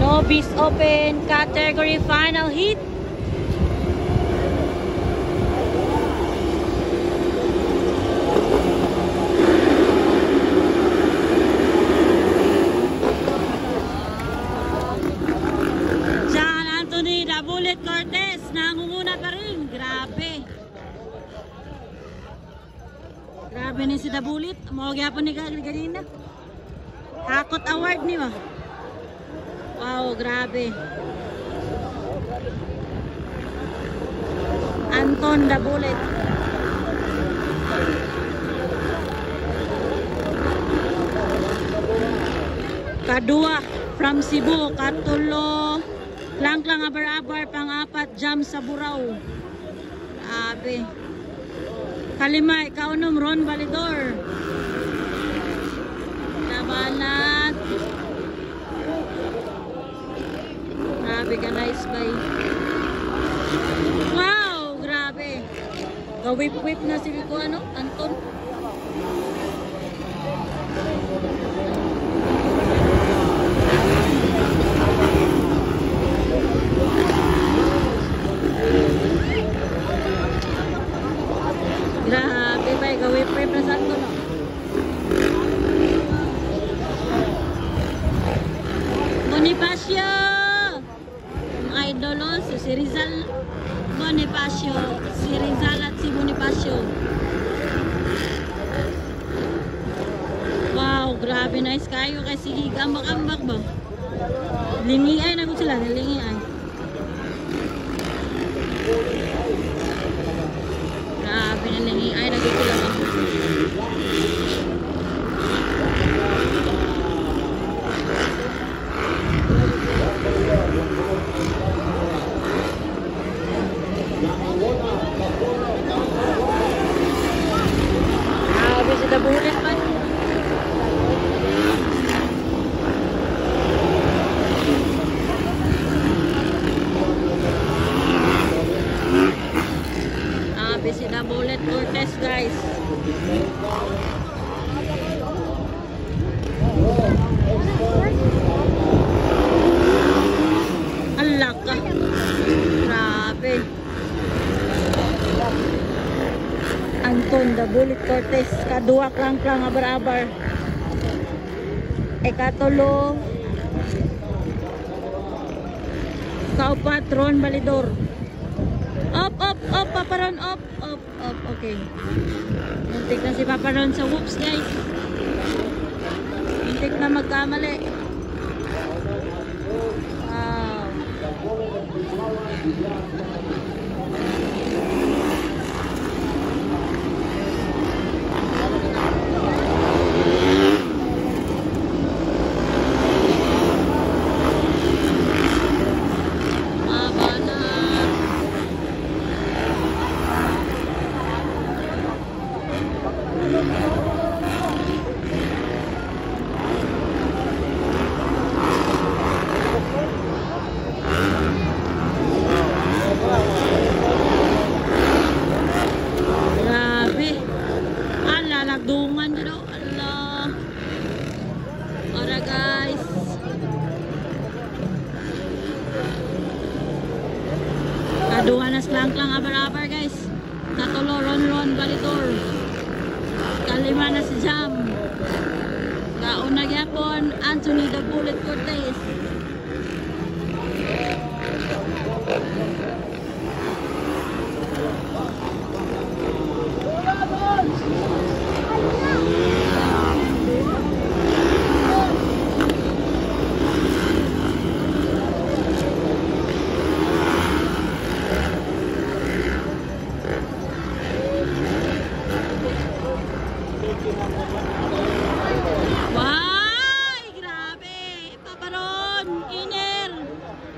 Novice Open category final heat. John Anthony The Bullet Cortez nangunguna pa rin. Grabe. Grabe ni si The Bullet. Mawagya po ni kanina. Hakot award ni ba? Wow, grabe. Anton The Bullet. Kadua from Cebu, katulo lang abar-abar, pang-apat jam sa Burao. Grabe. Kalima, kaunom Ron Validor. Labanat. Grabe ka, nice bay. Wow, grabe. Gawip-wip na si Vico, ano? Anton. Grabe bay, gawip-wip na sa Anton, no? Bonifacio! Idol, si Rizal Bonifacio, si Rizal at si Bonifacio. Wow, grabe, nice kayo kasi gambak-ambak ba? Lingi ay na ko sila, lingi ay. Grabe na lingi ay na ko sila. The Bullet pa. Si The Bullet Cortez, guys. Allah ka. Grabe. Anton The Bullet Cortez, kadua klang abar-abar. Ekatulo kaupat Ron Validor. Up, Paparon, up, okay. Muntik na si Paparon sa whoops, guys. Muntik na magkamali. Wow. Dungan dito, Allah. Ora guys. Kaduhanas lang abar-abar, guys. Katulo Ron Validor. Kalima na si Jam. Kauna gyapon Anthony The Bullet Cortez. Why, grabe, Paparon, Iner,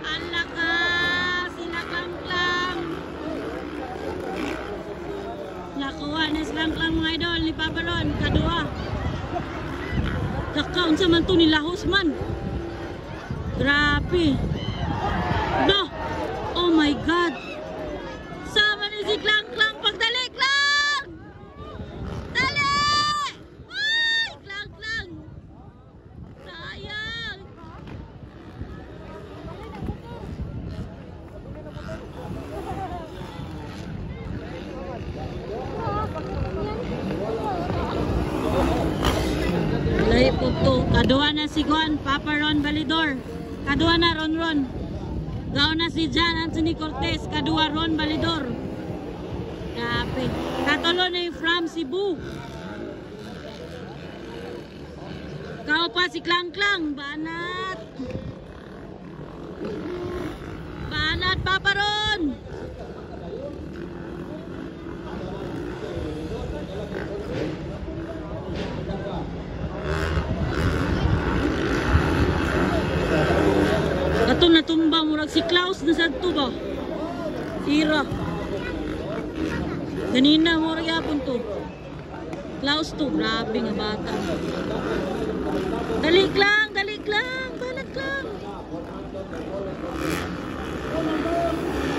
ang lakas, sila klang. Nakuha na silang mga idol ni Paparon, kadua. Kakaon sa man to ni Lahos man. Grabe. No, oh my God. Sama ni si Klang pagdali, Klang! Dali! Ay, Klang! Sayang! si Juan, Papa Ron Balidor. Kadua na Ron Ron. Gaw na si John Anthony Cortez, kadua Ron Balidor. Grabe. Katulo na yung from Cebu. Kao pa si Klang Klang, banat. Banat Papa Ron. Kato natumba murag si Klaus na sadto ba? Sira. Ganina murag yapon to. Klaus to, grabe nga bata. Dali lang, dali lang.